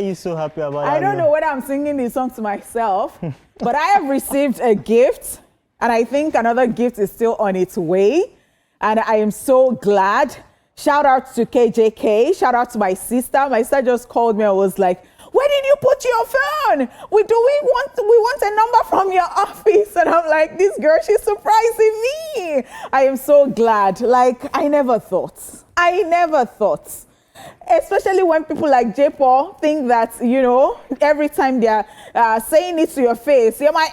you so happy about that? I don't know whether I'm singing this song to myself, but I have received a gift, and I think another gift is still on its way, and I am so glad. Shout out to KJK. Shout out to my sister. My sister just called me and was like, where did you put your phone? We want a number from your office. And I'm like, this girl, she's surprising me. I am so glad. Like, I never thought. Especially when people like J. Paul think that, you know, every time they're saying it to your face, you're my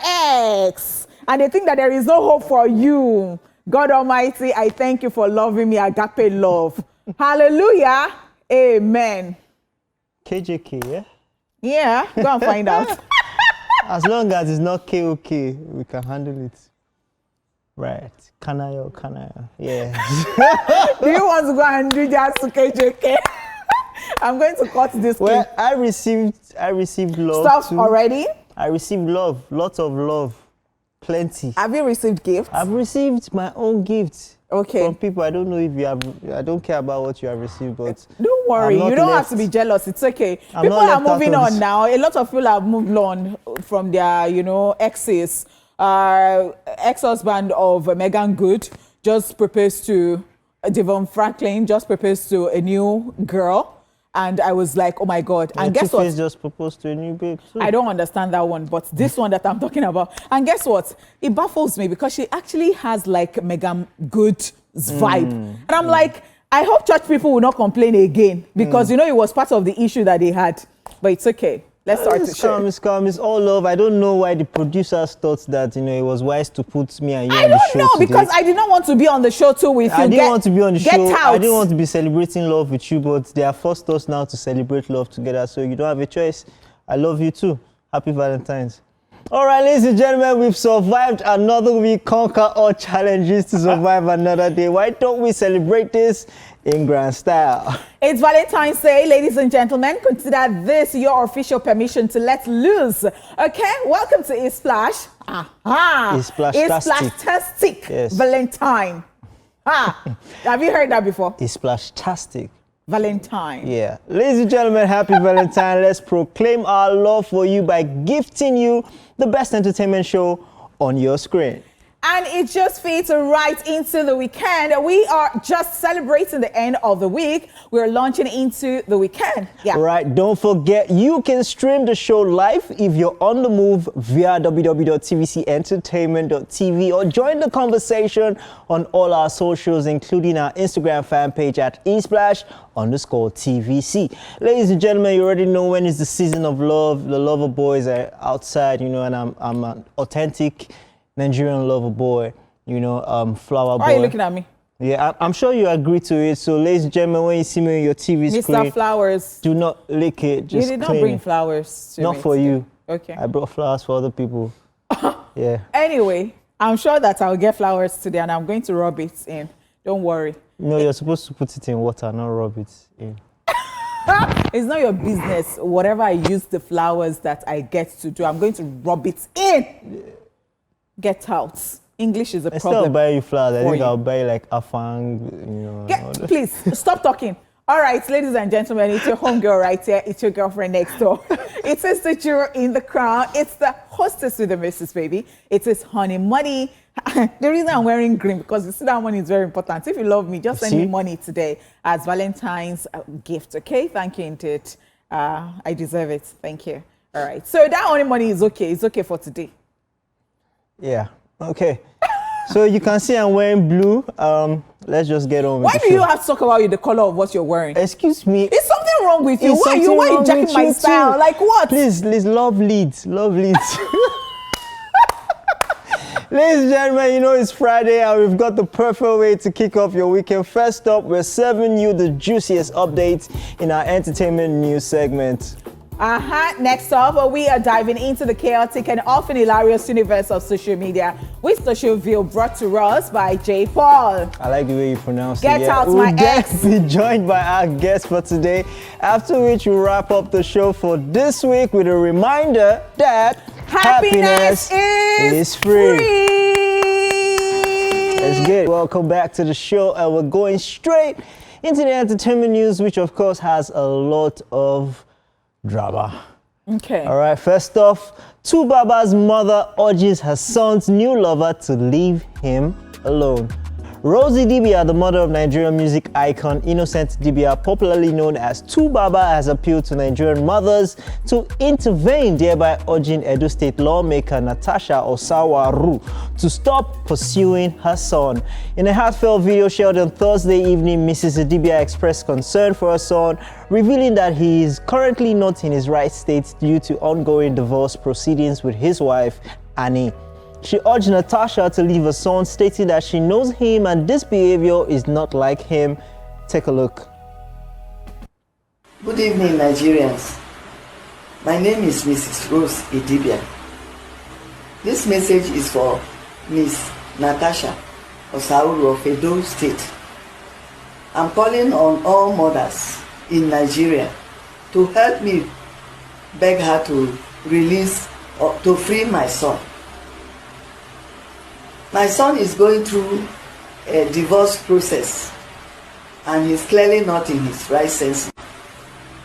ex. And they think that there is no hope for you. God Almighty, I thank you for loving me, agape love. Hallelujah. Amen. KJK, yeah? Yeah, go and find out. As long as it's not KOK, we can handle it. Right. Kanayo. Yeah. Do you want to go and do that to KJK? I'm going to cut this. Well, I received love. Stuff too. Already? I received love. Lots of love. Plenty. Have you received gifts? I've received my own gifts. Okay. From people. I don't know if you have. I don't care about what you have received, but don't worry. You don't have to be jealous. It's okay. People are moving on now. A lot of people have moved on from their, you know, exes. Ex-husband of Megan Good just proposed to Devon Franklin. Just proposed to a new girl. And I was like, oh my God. And guess what? Just proposed to a new babe too. I don't understand that one, but this one that I'm talking about. And guess what? It baffles me because she actually has like Megan Good's vibe. And I'm like, I hope church people will not complain again because, you know, it was part of the issue that they had. But it's okay. Let's start the show. It's calm. It's all love. I don't know why the producers thought that, you know, it was wise to put me and you on the show. I don't know because I did not want to be on the show too with you. I didn't want to be on the show. Out. I didn't want to be celebrating love with you, but they have forced us now to celebrate love together. So you don't have a choice. I love you too. Happy Valentine's. All right, ladies and gentlemen, we've survived another week. Conquer all challenges to survive another day. Why don't we celebrate this in grand style? It's Valentine's Day, ladies and gentlemen. Consider this your official permission to let loose. Okay, welcome to Espalsh. Espalsh-tastic. Yes. Valentine. Have you heard that before? Espalsh-tastic. Valentine. Yeah. Ladies and gentlemen, happy Valentine. Let's proclaim our love for you by gifting you the best entertainment show on your screen. And it just fits right into the weekend. We are just celebrating the end of the week. We're launching into the weekend. Yeah. Right. Don't forget, you can stream the show live if you're on the move via www.tvcentertainment.tv or join the conversation on all our socials, including our Instagram fan page at Espalsh_TVC. Ladies and gentlemen, you already know when it's the season of love. The lover boys are outside, you know, and I'm an authentic Nigerian lover boy, you know, flower boy. Why are you looking at me? Yeah, I'm sure you agree to it. So, ladies and gentlemen, when you see me on your TV screen, Mr. Flowers, do not lick it. Just you did not bring flowers to not me for today. you. Okay. I brought flowers for other people. Yeah. Anyway, I'm sure that I'll get flowers today, and I'm going to rub it in. Don't worry. No, you're supposed to put it in water, not rub it in. It's not your business. Whatever I use the flowers that I get to do, I'm going to rub it in. Get out. English is a problem. Instead of buying you flowers, I think you. I'll buy you like afang, you know. Please, stop talking. All right, ladies and gentlemen, it's your homegirl right here. It's your girlfriend next door. It is the juror in the crown. It's the hostess with the missus, baby. It is Honey Money. The reason I'm wearing green, because you see that money is very important. If you love me, just send me money today as Valentine's gift, okay? Thank you, indeed. I deserve it. Thank you. All right, so that Honey Money is okay. It's okay for today. Yeah, okay. So you can see I'm wearing blue. Let's just get on with Why the do show. you have to talk about the color of what you're wearing? Excuse me. Is something wrong with you? Why are you jacking my style? Like what? Please, love leads. Love leads. Ladies and gentlemen, you know it's Friday and we've got the perfect way to kick off your weekend. First up, we're serving you the juiciest updates in our entertainment news segment. Next up, we are diving into the chaotic and often hilarious universe of social media with Social View, brought to us by J. Paul. I like the way you pronounce it. Get out, my ex. We'll be joined by our guest for today, after which we'll wrap up the show for this week with a reminder that happiness is free. Let's get it. Welcome back to the show, and we're going straight into the entertainment news, which of course has a lot of drama. Okay. All right, first off, Tubaba's mother urges her son's new lover to leave him alone. Rosie Dibia, the mother of Nigerian music icon Innocent Dibia, popularly known as Tubaba, has appealed to Nigerian mothers to intervene, thereby urging Edo State lawmaker Natasha Osawaru to stop pursuing her son. In a heartfelt video shared on Thursday evening, Mrs. Dibia expressed concern for her son, revealing that he is currently not in his right state due to ongoing divorce proceedings with his wife, Annie. She urged Natasha to leave her son, stating that she knows him and this behavior is not like him. Take a look. Good evening, Nigerians. My name is Mrs. Rose Idibia. This message is for Miss Natasha Osauru of Edo State. I'm calling on all mothers in Nigeria to help me beg her to release or to free my son. My son is going through a divorce process and he's clearly not in his right senses.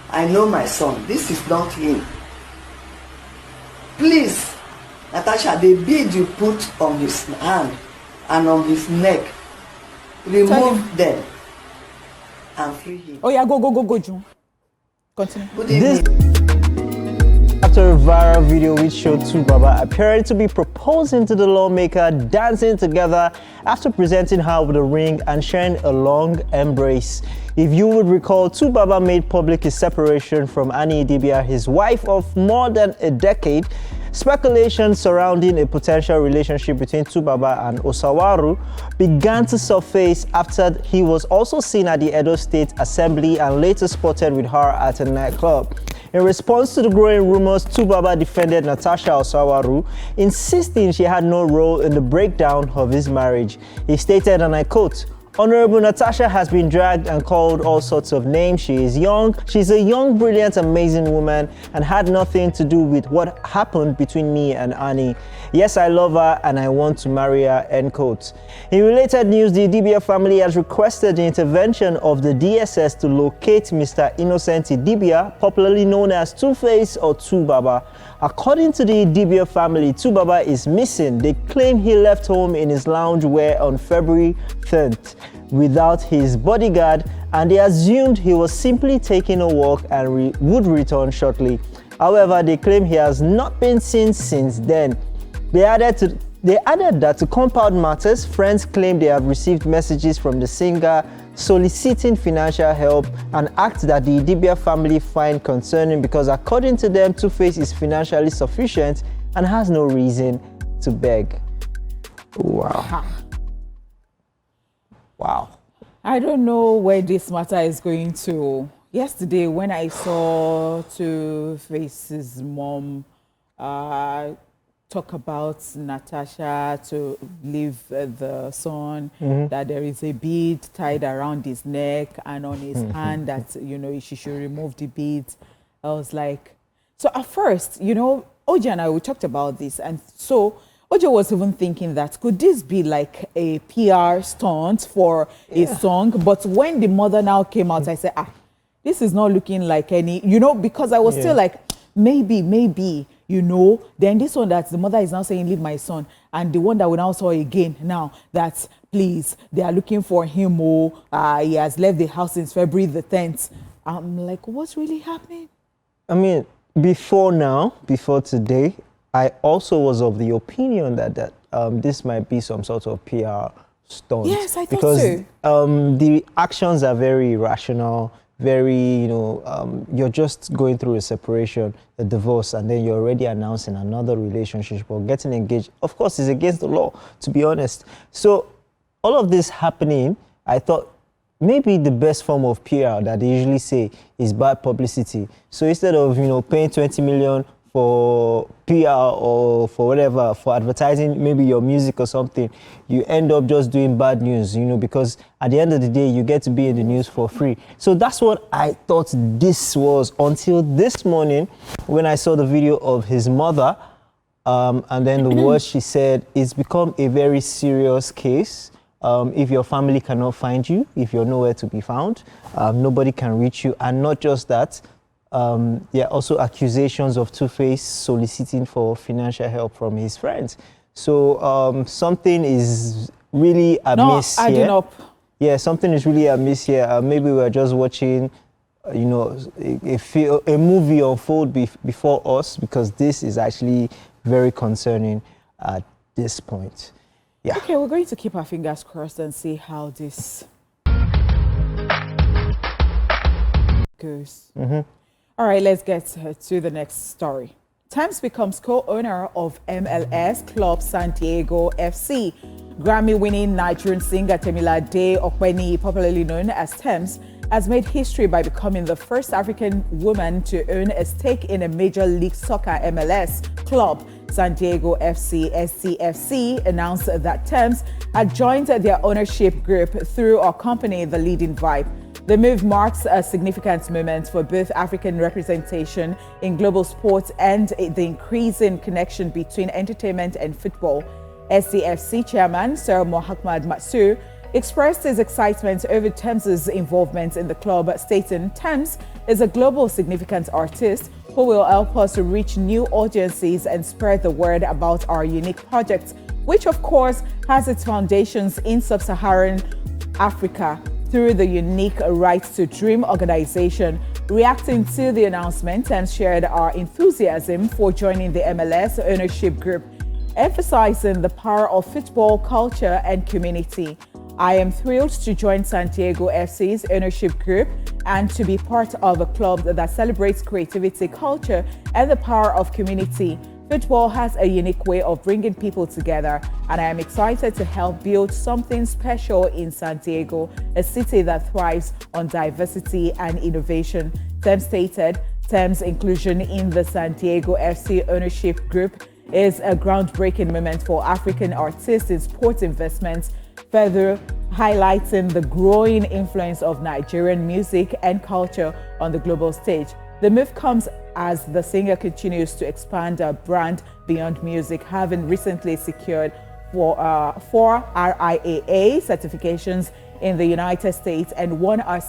I know my son. This is not him. Please, Natasha, the bead you put on his hand and on his neck, remove them and free him. Oh yeah, go, June. Continue. Good evening. After a viral video which showed Tubaba appearing to be proposing to the lawmaker, dancing together after presenting her with a ring and sharing a long embrace. If you would recall, Tubaba made public his separation from Annie Idibia, his wife of more than a decade. Speculation surrounding a potential relationship between Tubaba and Osawaru began to surface after he was also seen at the Edo State Assembly and later spotted with her at a nightclub. In response to the growing rumors, Tubaba defended Natasha Osawaru, insisting she had no role in the breakdown of his marriage. He stated, and I quote, "Honorable Natasha has been dragged and called all sorts of names. She is young. She's a young, brilliant, amazing woman and had nothing to do with what happened between me and Annie. Yes, I love her and I want to marry her," end quote. In related news, the Idibia family has requested the intervention of the DSS to locate Mr. Innocent Idibia, popularly known as Two-Face or Tubaba. According to the Idibia family, Tubaba is missing. They claim he left home in his loungewear on February 10th without his bodyguard, and they assumed he was simply taking a walk and would return shortly. However, they claim he has not been seen since then. They added that to compound matters, friends claim they have received messages from the singer soliciting financial help, an act that the Idibia family find concerning because according to them, Two-Face is financially sufficient and has no reason to beg. Wow. Wow. I don't know where this matter is going to. Yesterday, when I saw Two-Face's mom talk about Natasha to leave the son, that there is a bead tied around his neck and on his hand that, you know, she should remove the beads. I was like, so at first, you know, OJ and I, we talked about this. And so OJ was even thinking that could this be like a PR stunt for a song? But when the mother now came out, I said, this is not looking like any, you know, because I was still like, maybe, you know, then this one that the mother is now saying, leave my son. And the one that we now saw again now that, please, they are looking for him. He has left the house since February the 10th. I'm like, what's really happening? I mean, before today, I also was of the opinion that this might be some sort of PR stunt. Yes, I thought because, so. The actions are very rational, very, you know, you're just going through a separation, a divorce, and then you're already announcing another relationship or getting engaged. Of course, it's against the law, to be honest. So all of this happening, I thought maybe the best form of PR that they usually say is bad publicity. So instead of, you know, paying 20 million for PR or for whatever, for advertising, maybe your music or something, you end up just doing bad news, you know, because at the end of the day, you get to be in the news for free. So that's what I thought this was until this morning when I saw the video of his mother and then the words she said. It's become a very serious case. If your family cannot find you, if you're nowhere to be found, nobody can reach you. And not just that, Also accusations of Two-Face soliciting for financial help from his friends. So something is really amiss adding here. up. Yeah, something is really amiss here. Maybe we're just watching, a movie unfold before us, because this is actually very concerning at this point. Yeah. Okay, we're going to keep our fingers crossed and see how this goes. All right, let's get to the next story. Thames becomes co-owner of MLS club San Diego FC. Grammy-winning Nigerian singer Temilade Okpeni, popularly known as Thames, has made history by becoming the first African woman to own a stake in a Major League Soccer MLS club. San Diego FC SCFC announced that Thames had joined their ownership group through our company, The Leading Vibe. The move marks a significant moment for both African representation in global sports and the increasing connection between entertainment and football. SCFC chairman Sir Mohamed Matsur expressed his excitement over Thames's involvement in the club, stating, "Thames is a global significant artist who will help us reach new audiences and spread the word about our unique project, which of course has its foundations in sub-Saharan Africa through the unique Right to Dream organization." Reacting to the announcement, Thames shared our enthusiasm for joining the MLS ownership group, emphasizing the power of football, culture, and community. "I am thrilled to join San Diego FC's ownership group and to be part of a club that celebrates creativity, culture, and the power of community. Football has a unique way of bringing people together, and I am excited to help build something special in San Diego, a city that thrives on diversity and innovation," Thames stated. Thames' inclusion in the San Diego FC ownership group is a groundbreaking moment for African artists in sports investments, further highlighting the growing influence of Nigerian music and culture on the global stage. The move comes as the singer continues to expand her brand beyond music, having recently secured four RIAA certifications in the United States and won her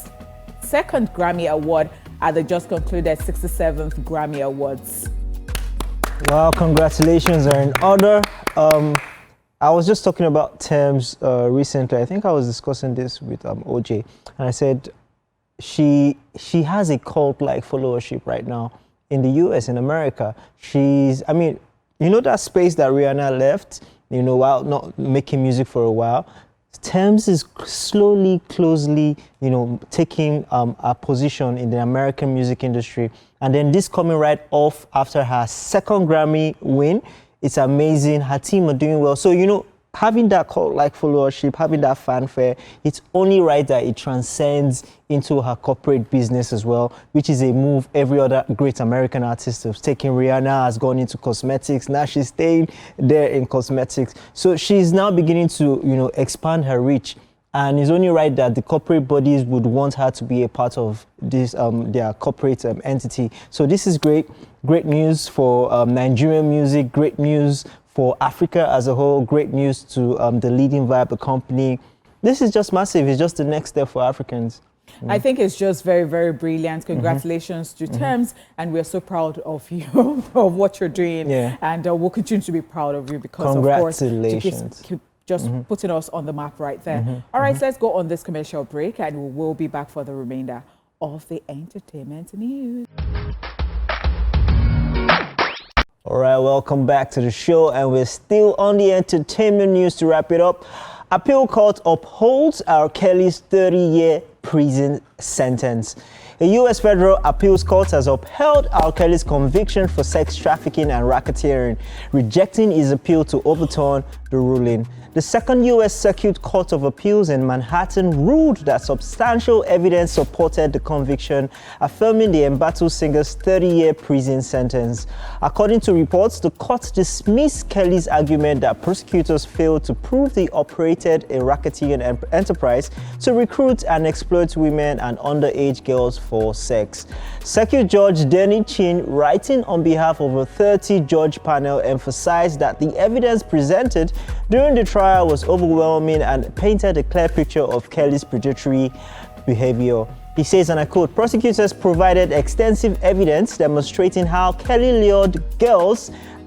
second Grammy Award at the just concluded 67th Grammy Awards. Wow, congratulations are in order. I was just talking about Thames recently. I think I was discussing this with OJ, and I said she has a cult-like followership right now in the US, in America. That space that Rihanna left, while not making music for a while, Thames is slowly, closely, taking a position in the American music industry. And then this coming right off after her second Grammy win. It's amazing. Her team are doing well. So, having that cult-like followership, having that fanfare, it's only right that it transcends into her corporate business as well, which is a move every other great American artist has taken. Rihanna has gone into cosmetics. Now she's staying there in cosmetics. So she's now beginning to, expand her reach. And it's only right that the corporate bodies would want her to be a part of this, their corporate entity. So this is great news for Nigerian music, great news for Africa as a whole, great news to the Leading Vibe, the company. This is just massive. It's just the next step for Africans. I think it's just very, very brilliant. Congratulations to Thames, and we're so proud of you, of what you're doing. Yeah. And we'll continue to be proud of you because, of course, keep just putting us on the map right there. All right, let's go on this commercial break, and we will be back for the remainder of the entertainment news. All right, welcome back to the show, and we're still on the entertainment news to wrap it up. Appeal court upholds R. Kelly's 30-year prison sentence. The U.S. Federal Appeals Court has upheld R. Kelly's conviction for sex trafficking and racketeering, rejecting his appeal to overturn the ruling. The Second U.S. Circuit Court of Appeals in Manhattan ruled that substantial evidence supported the conviction, affirming the embattled singer's 30-year prison sentence. According to reports, the court dismissed Kelly's argument that prosecutors failed to prove they operated a racketeering enterprise to recruit and exploit women and underage girls for sex. Circuit Judge Denny Chin, writing on behalf of a 30-judge panel, emphasized that the evidence presented during the trial was overwhelming and painted a clear picture of Kelly's predatory behavior. He says, and I quote, prosecutors provided extensive evidence demonstrating how Kelly lured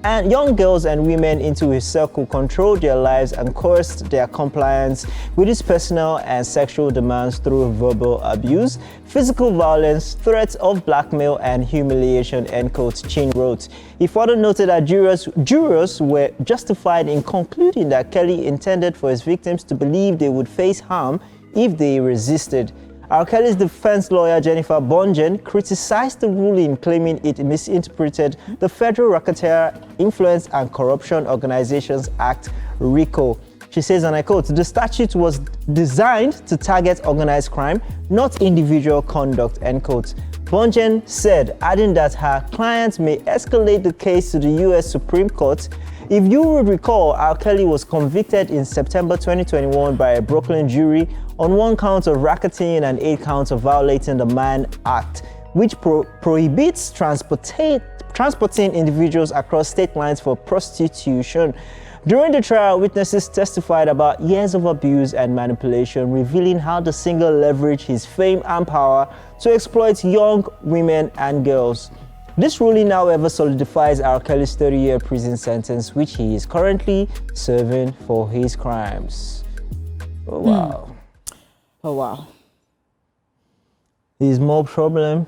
young girls and women into his circle, controlled their lives, and coerced their compliance with his personal and sexual demands through verbal abuse, physical violence, threats of blackmail, and humiliation, end quote, Chin wrote. He further noted that jurors were justified in concluding that Kelly intended for his victims to believe they would face harm if they resisted. R. Kelly's defense lawyer, Jennifer Bonjen, criticized the ruling, claiming it misinterpreted the Federal Racketeer Influence and Corruption Organizations Act, RICO. She says, and I quote, the statute was designed to target organized crime, not individual conduct, end quote. Bonjen said, adding that her client may escalate the case to the U.S. Supreme Court. If you would recall, R. Kelly was convicted in September 2021 by a Brooklyn jury on 1 count of racketeering and 8 counts of violating the Mann Act, which prohibits transporting individuals across state lines for prostitution. During the trial, witnesses testified about years of abuse and manipulation, revealing how the singer leveraged his fame and power to exploit young women and girls. This ruling, however, solidifies R. Kelly's 30-year prison sentence, which he is currently serving for his crimes. Oh, wow. Oh, wow. There's more trouble.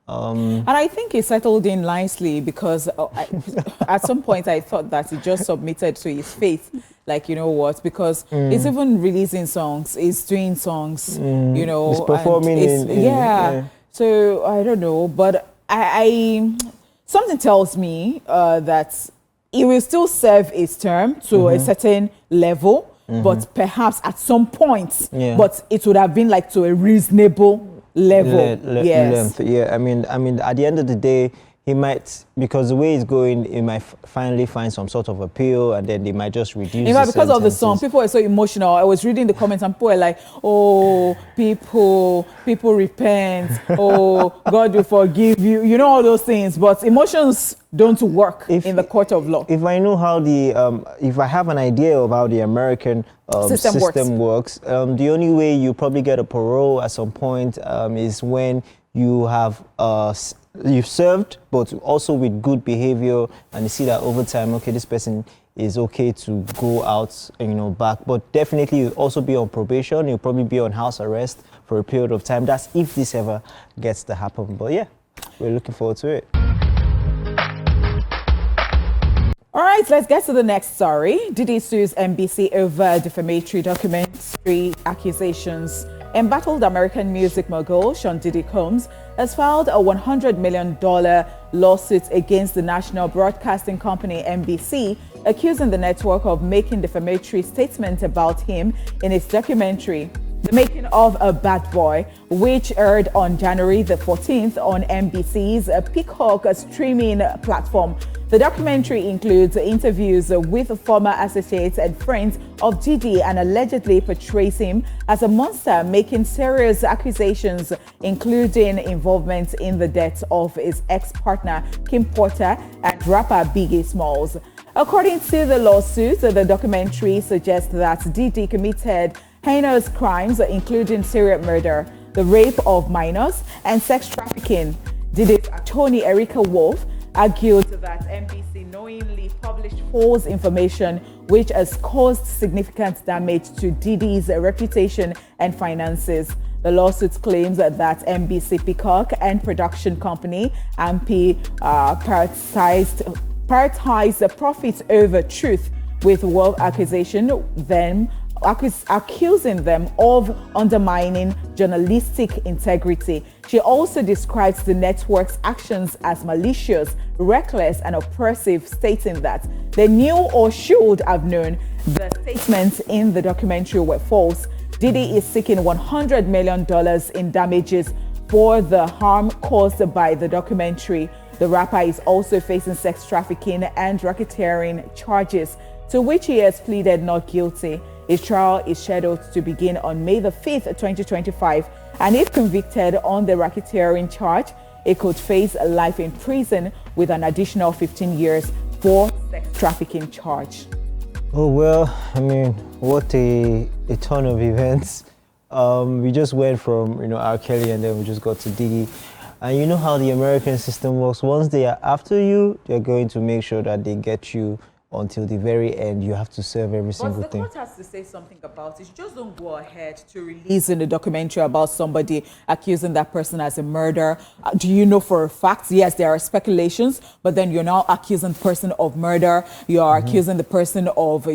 And I think he settled in nicely because at some point I thought that he just submitted to his faith. Like, you know what, because he's even releasing songs, he's doing songs, you know. He's performing yeah. So, I don't know, but I something tells me that he will still serve his term to a certain level, but perhaps at some point, but it would have been like to a reasonable level. Length. Yeah, I mean, at the end of the day, he might, because the way it's going, he might finally find some sort of appeal, and then they might just reduce. In fact, because of the song, people are so emotional. I was reading the comments, and people are like, "Oh, people repent. Oh, God will forgive you." You know all those things, but emotions don't work in the court of law. If I know how if I have an idea of how the American system works, the only way you probably get a parole at some point is when you have you've served, but also with good behavior, and you see that over time, okay, this person is okay to go out, back. But definitely, you'll also be on probation. You'll probably be on house arrest for a period of time. That's if this ever gets to happen. But yeah, we're looking forward to it. All right, let's get to the next story. Diddy sues NBC over defamatory documentary accusations. Embattled American music mogul Sean Diddy Combs has filed a $100 million lawsuit against the national broadcasting company NBC, accusing the network of making defamatory statements about him in its documentary, The Making of a Bad Boy, which aired on January the 14th on NBC's Peacock streaming platform. The documentary includes interviews with former associates and friends of Diddy and allegedly portrays him as a monster, making serious accusations, including involvement in the death of his ex-partner Kim Porter and rapper Biggie Smalls. According to the lawsuit, the documentary suggests that Diddy committed heinous crimes, including serial murder, the rape of minors, and sex trafficking. Diddy's attorney, Erica Wolf, argued that NBC knowingly published false information which has caused significant damage to Diddy's reputation and finances. The lawsuit claims that NBC Peacock and production company MP prioritized the profits over truth, with Wolf accusing them of undermining journalistic integrity. She also describes the network's actions as malicious, reckless, and oppressive, stating that they knew or should have known the statements in the documentary were false. Diddy is seeking $100 million in damages for the harm caused by the documentary. The rapper is also facing sex trafficking and racketeering charges, to which he has pleaded not guilty. His trial is scheduled to begin on May the 5th, 2025, and if convicted on the racketeering charge, he could face life in prison with an additional 15 years for sex trafficking charge. Oh, well, I mean, what a ton of events. We just went from, R. Kelly, and then we just got to Diggy. And you know how the American system works. Once they are after you, they're going to make sure that they get you until the very end. You have to serve every single thing. But the court has to say something about it. You just don't go ahead to release in a documentary about somebody accusing that person as a murderer. Do you know for a fact? Yes, there are speculations, but then you're now accusing the person of murder. You are accusing the person of,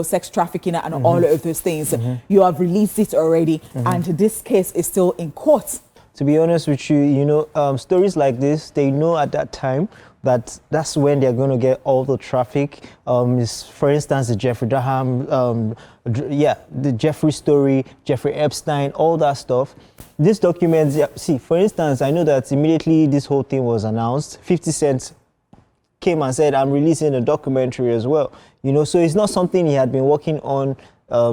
sex trafficking and all of those things. You have released it already, and this case is still in court. To be honest with you, stories like this, they know at that time that's when they're going to get all the traffic. For instance, the Jeffrey Dahmer, the Jeffrey story, Jeffrey Epstein, all that stuff. This document, see, for instance, I know that immediately this whole thing was announced, 50 Cent came and said, I'm releasing a documentary as well. So it's not something he had been working on.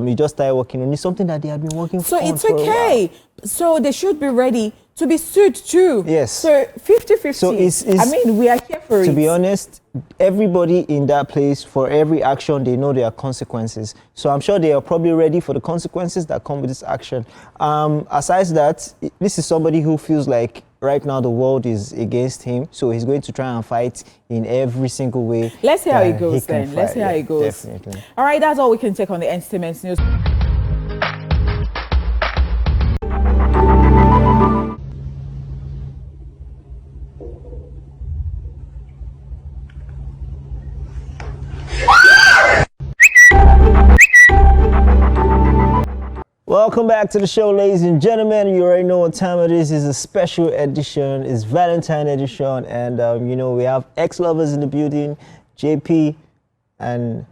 He just started working on. It's something that they had been working on. So it's okay. So they should be ready to be sued too. Yes. So 50-50. So we are here for it. To be honest, everybody in that place, for every action, they know there are consequences. So I'm sure they are probably ready for the consequences that come with this action. Aside that, this is somebody who feels like right now the world is against him. So he's going to try and fight in every single way. Let's hear how it goes then. Let's hear how it goes. Definitely. All right, that's all we can take on the entertainment news. Welcome back to the show, ladies and gentlemen. You already know what time it is. It's a special edition. It's Valentine edition. And, we have ex-lovers in the building, JP and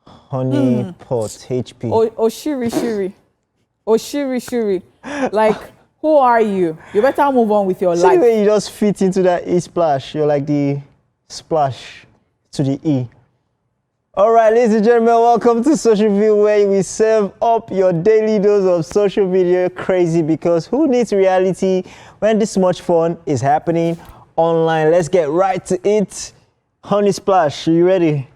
Honey Pot, HP. Shiri. Like, who are you? You better move on with your See life. the way you just fit into that Espalsh. You're like the splash to the E. All right, ladies and gentlemen, welcome to Social View, where we serve up your daily dose of social media crazy, because who needs reality when this much fun is happening online? Let's get right to it. Honey Splash, are you ready?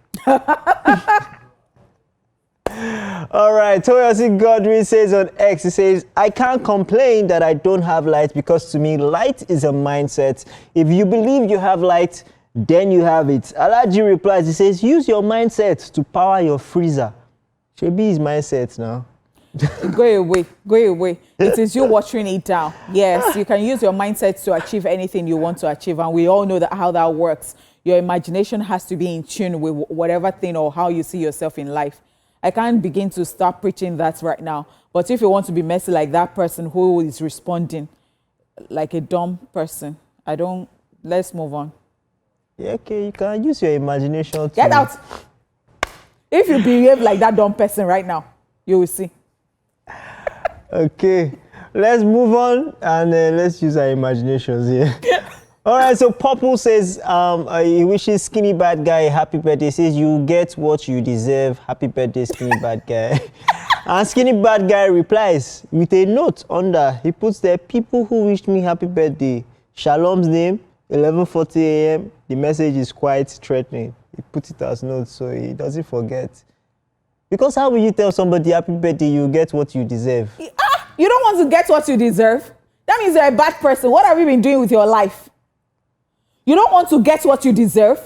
All right, Toyosi Godwin says on X, he says, I can't complain that I don't have light, because to me, light is a mindset. If you believe you have light, then you have it. Alaji replies, he says, use your mindset to power your freezer. Should be his mindset now. Go away. It is you watering it down. Yes, you can use your mindset to achieve anything you want to achieve, and we all know how that works. Your imagination has to be in tune with whatever thing or how you see yourself in life. I can't begin to start preaching that right now, but if you want to be messy like that person who is responding like a dumb person, let's move on. Yeah, okay, you can use your imagination to... Get out. If you behave like that dumb person right now, you will see. Okay, let's move on and let's use our imaginations here. All right, so Popple says he wishes Skinny Bad Guy a happy birthday. He says, you get what you deserve. Happy birthday, Skinny Bad Guy. And Skinny Bad Guy replies with a note under. He puts there, people who wished me happy birthday. Shalom's name, 11:40 a.m. The message is quite threatening. He puts it as notes so he doesn't forget. Because how will you tell somebody happy birthday, you get what you deserve? You don't want to get what you deserve? That means you're a bad person. What have you been doing with your life? You don't want to get what you deserve?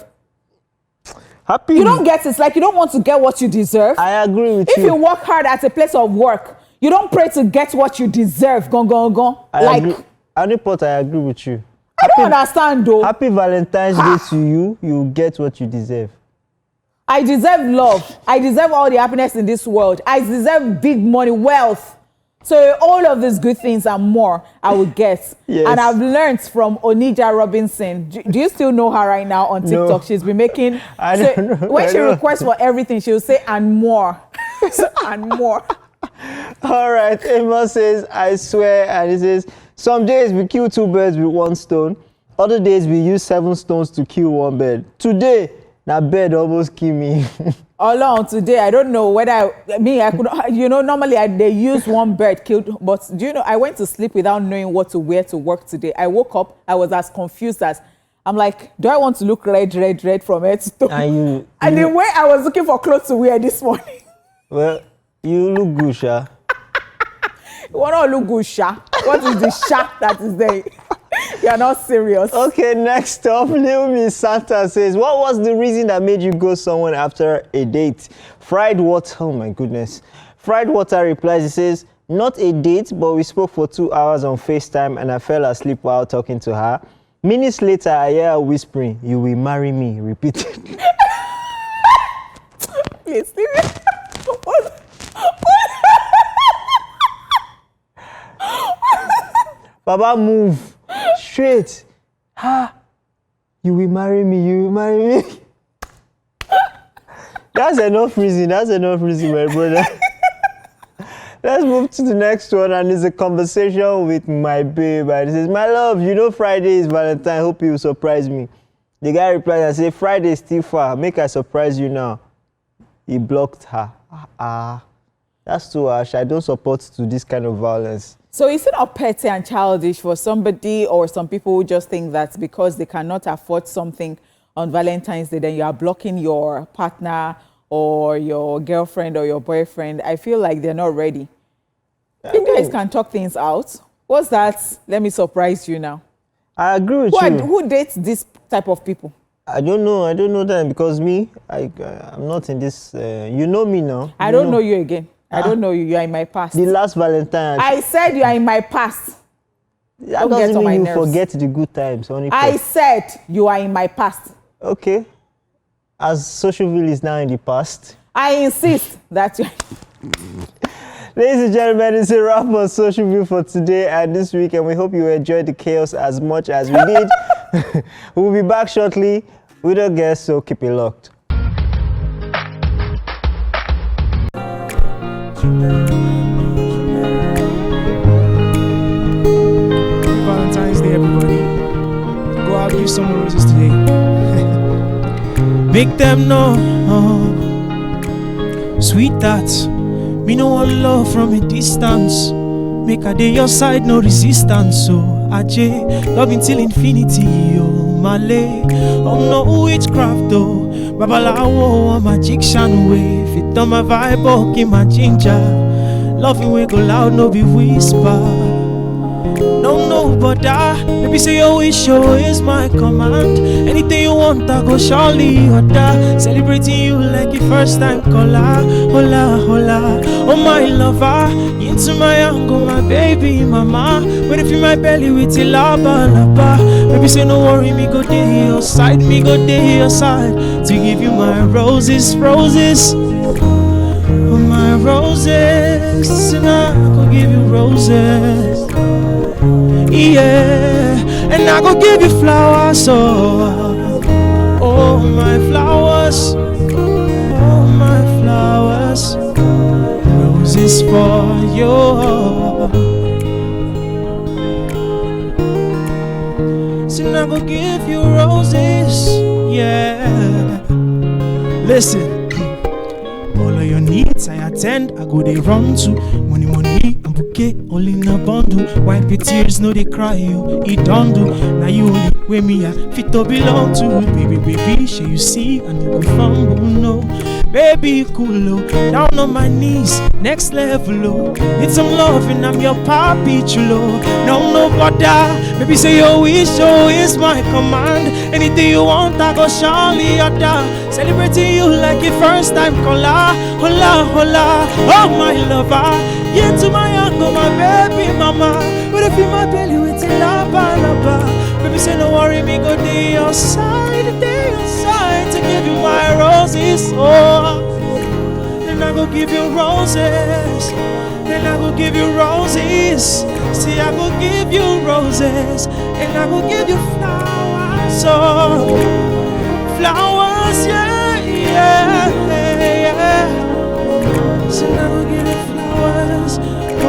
You don't get it. It's like you don't want to get what you deserve. I agree with you. If you work hard at a place of work, you don't pray to get what you deserve. Go. I agree with you. I don't understand though. Happy Valentine's Day to you. You get what you deserve. I deserve love. I deserve all the happiness in this world. I deserve big money, wealth. So all of these good things and more, I would guess. Yes. And I've learned from Onija Robinson. Do you still know her right now on TikTok? No. She's been making... I don't know. When she requests for everything, she'll say, and more. And more. All right. Emma says, I swear. And he says, some days we kill 2 birds with 1 stone. Other days we use 7 stones to kill 1 bird. Today, that bird almost killed me. Along today, I don't know whether I could, normally they use 1 bird killed, but I went to sleep without knowing what to wear to work today. I woke up, I was as confused as, I'm like, do I want to look red from head to toe? And the way I was looking for clothes to wear this morning. Well, you look good, Sha. You want to look good, Sha. What is the Sha that is there? You are not serious. Okay, next up, Lil Miss Santa says, what was the reason that made you go someone after a date? Fried Water, oh my goodness. Fried Water replies, he says, not a date, but we spoke for 2 hours on FaceTime and I fell asleep while talking to her. Minutes later, I hear her whispering, you will marry me, repeatedly. Please, leave it. Baba, move. Straight. Ha! You will marry me, you will marry me. That's enough reason, my brother. Let's move to the next one, and it's a conversation with my babe. And he says, my love, you know Friday is Valentine, hope you will surprise me. The guy replies and says, Friday is still far, make I surprise you now. He blocked her. That's too harsh. I don't support to this kind of violence. So is it not petty and childish for somebody or some people who just think that because they cannot afford something on Valentine's Day, then you are blocking your partner or your girlfriend or your boyfriend? I feel like they're not ready. You guys can talk things out. What's that? Let me surprise you now. I agree with you. Who dates this type of people? I don't know them because me, I'm not in this. You know me now. I don't know you again. I don't know you. You are in my past. The last Valentine. I said you are in my past. That doesn't mean you forget the good times. I said you are in my past. Okay. As Socialville is now in the past. I insist that you. Ladies and gentlemen, it's a wrap on Socialville for today and this week, and we hope you enjoyed the chaos as much as we did. We'll be back shortly with a guest, so keep it locked. Valentine's Day, everybody. Go out, give someone roses today. Make them know, sweetheart. Me no want love from a distance. Make a day your side, no resistance. So Ajay, love until infinity. Oh Malay, oh no witchcraft though. Babalawo, a magician way. Fit on my vibe, okay my ginger. Loving we go loud, no be whisper. No, but baby say your wish, is my command. Anything you want, I go surely order. Celebrating you like your first time caller. Hola, hola, oh my lover. Into my angle, my baby mama. But if you my belly with your lava, lava. Baby say no worry, me go day your side, me go day your side. To give you my roses, roses. Oh my roses, and I go give you roses. Yeah, and I go give you flowers, oh my flowers, oh my flowers, roses for you. So I go give you roses, yeah. Listen. All of your needs I attend, I go they run to. Money, and bouquet, all in a bundle. Wipe your tears, no they cry you, it don't do. Now you only where me a fit to belong to. Baby, shall you see, and you go fumble, no. Baby, cool, oh, down on my knees, next level, oh. Need some love and I'm your papi chulo. No bother, baby say your wish, is my command. Anything you want, I go surely order. Celebrating you like your first time caller. Hola, hola, oh my lover. Yeah, to my uncle, my baby mama. But if you my belly with a lava. Baby say no worry, me go day your side, to give you my roses, oh. Then I go give you roses. Then I go give you roses. See, I go give you roses. And I go give you flowers, oh. Flowers, yeah. So I go give you flowers.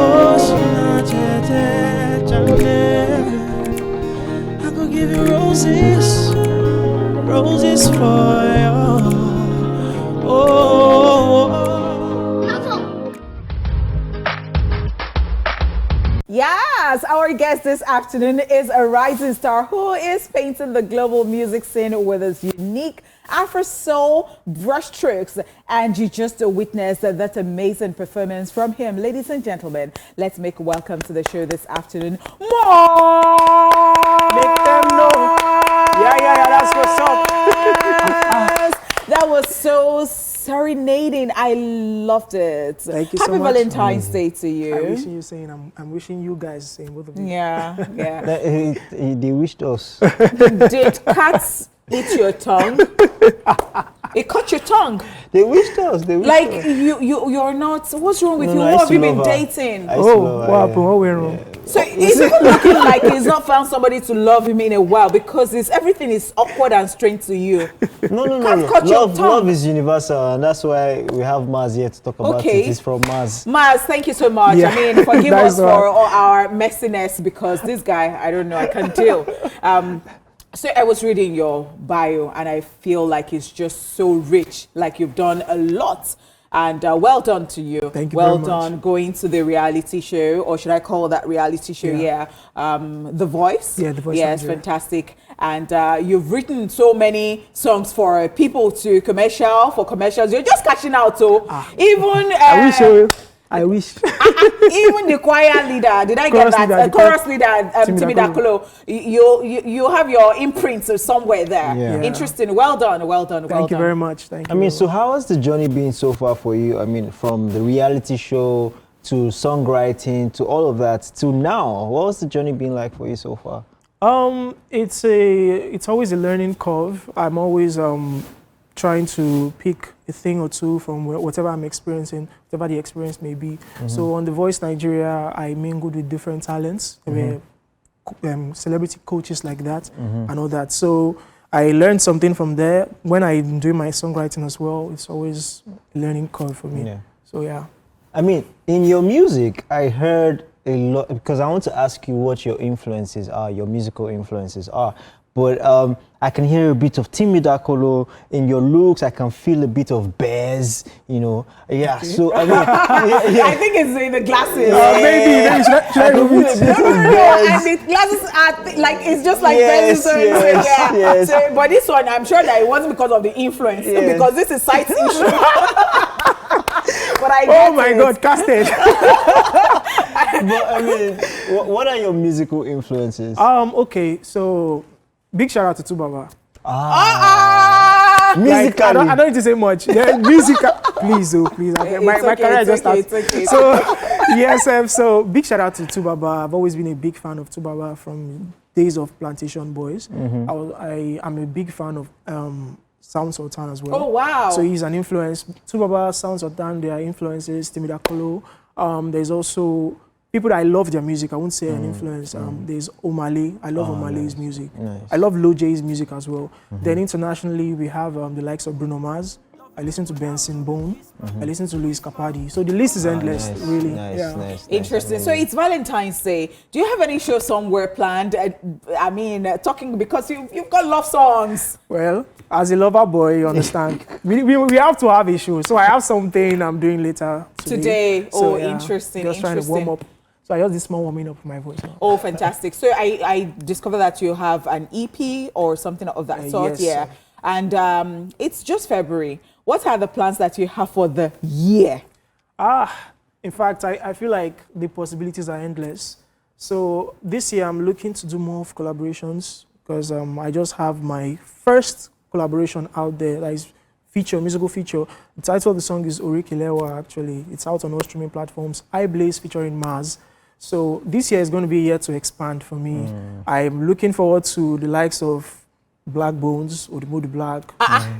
Oh, so I go give you roses. Roses for you. Oh. Yes, our guest this afternoon is a rising star who is painting the global music scene with his unique Afro Soul, brushstrokes, and you just witnessed that amazing performance from him. Ladies and gentlemen, let's make welcome to the show this afternoon. More! Make them know. Yeah, that's what's up. That was so serenading. I loved it. Thank you so Happy much. Valentine's Day to you. I'm wishing you guys the same, both of you. Yeah, yeah. They wished us. Did cats eat your tongue? It cut your tongue. They wished us. They wished Like us. you're not. What's wrong with No, you? no, I What used have you to been love her. dating? I used to Oh, love her, what happened? What went wrong? So he's even looking like he's not found somebody to love him in a while because everything is awkward and strange to you. No. Can't cut your Love, tongue. love is universal, and that's why we have Maz here to talk about Okay. it. It's from Maz. Maz, thank you so much. Yeah. I mean, forgive That's us for right. all our messiness because this guy, I don't know, I can't deal. So I was reading your bio and I feel like it's just so rich, like you've done a lot. And well done to you. Thank you well very much. done going to the reality show, or should I call that reality show? Yeah. The Voice. Yeah, The Voice Yes, Nigeria. fantastic. And you've written so many songs for people for commercials. You're just cashing out. So even I wish you. I wish. even the choir leader, did I get Chorus that? leader, the Chorus leader, Timi Timi Dakolo. You have your imprints somewhere there. Yeah. Interesting. Well done. Well done. Well Thank you done. very much. Thank you. I mean, very so much. how has the journey been so far for you? I mean, from the reality show to songwriting to all of that to now, what was the journey been like for you so far? It's always a learning curve. I'm always trying to pick a thing or two from whatever I'm experiencing, whatever the experience may be. So on The Voice Nigeria, I mingled with different talents. There were celebrity coaches like that and all that. So I learned something from there. When I'm doing my songwriting as well, it's always a learning curve for me. Yeah. So yeah. I mean, in your music, I heard a lot, because I want to ask you what your influences are, your musical influences are. But I can hear a bit of Timi Dakolo in your looks. I can feel a bit of Bears, you know. Yeah, Okay. so I mean, yeah. I think it's in the glasses. Maybe should I can remove feel a it? bit of And Bears. the glasses are like it's just like Yes, Bears, yes, yeah. yes. So, but this one, I'm sure that it wasn't because of the influence, Yes. because this is sight issue. But I Oh get my it. God, casted. But I mean, what are your musical influences? Okay, so big shout out to Tubaba. Musically. Like, I don't need to say much. Yeah, musical. Please, please. My okay, career just okay, started. it's okay. So, yes, so big shout out to Tubaba. I've always been a big fan of Tubaba from days of Plantation Boys. I'm a big fan of Sound Sultan as well. Oh, wow. So he's an influence. Tubaba, Sound Sultan, they are influences. Timi Dakolo. There's also people that I love their music. I won't say an influence. There's Omale. I love Omale's music. Nice. I love Lil J's music as well. Then internationally, we have the likes of Bruno Mars. I listen to Benson Bone. I listen to Luis Capaldi. So the list is endless, Nice, really. nice. Interesting. So it's Valentine's Day. Do you have any show somewhere planned? I mean, talking because you've got love songs. Well, as a lover boy, you understand. we have to have a show. So I have something I'm doing later Today. So, Oh, yeah, interesting. Just trying to warm up. So I just did small warming up of my voice now. Oh, fantastic. So I discovered that you have an EP or something of that sort. Yes. Yeah. And it's just February. What are the plans that you have for the year? In fact, I feel like the possibilities are endless. So this year I'm looking to do more of collaborations because I just have my first collaboration out there that is musical feature. The title of the song is Orikilewa actually. It's out on all streaming platforms. I Blaze featuring Maz. So this year is going to be a year to expand for me. I'm looking forward to the likes of Black Bones or the Moody Black.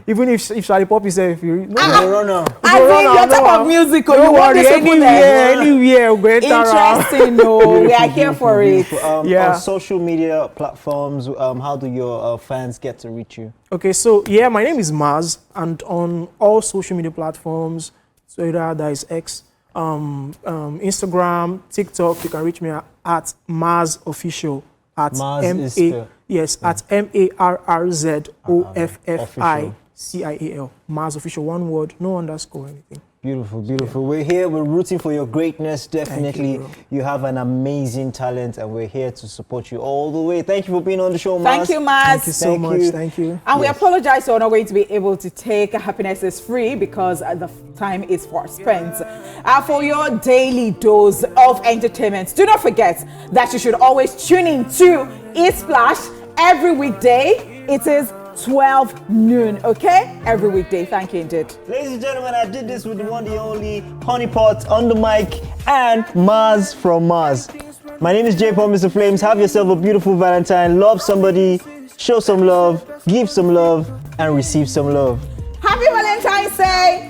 Even if Charlie Pop is there, if you Corona. I think your type of music, you don't want worry, this people there. anywhere, we'll go enter around. Interesting, no. We are here for it. Yeah. On social media platforms, how do your fans get to reach you? Okay, so yeah, my name is Maz, and on all social media platforms, Twitter, that is X, Instagram, TikTok, you can reach me at Maz Official. At Maz is M-A, yes, at MARRZOFFICIAL. Maz Official, one word, no underscore or anything. Beautiful, beautiful. We're here, we're rooting for your greatness, definitely. Thank you, you have an amazing talent and we're here to support you all the way. Thank you for being on the show, Maz. Thank you, Maz. Thank you so much. Thank you. And we apologize for not going to be able to take Happiness is Free because the time is far spent. For your daily dose of entertainment, do not forget that you should always tune in to Espalsh every weekday. It is 12 noon, okay? Every weekday. Thank you indeed. Ladies and gentlemen, I did this with the one, the only Honeypot on the mic and Maz from Maz. My name is J. Paul, Mr. Flames. Have yourself a beautiful Valentine. Love somebody, show some love, give some love, and receive some love. Happy Valentine's Day!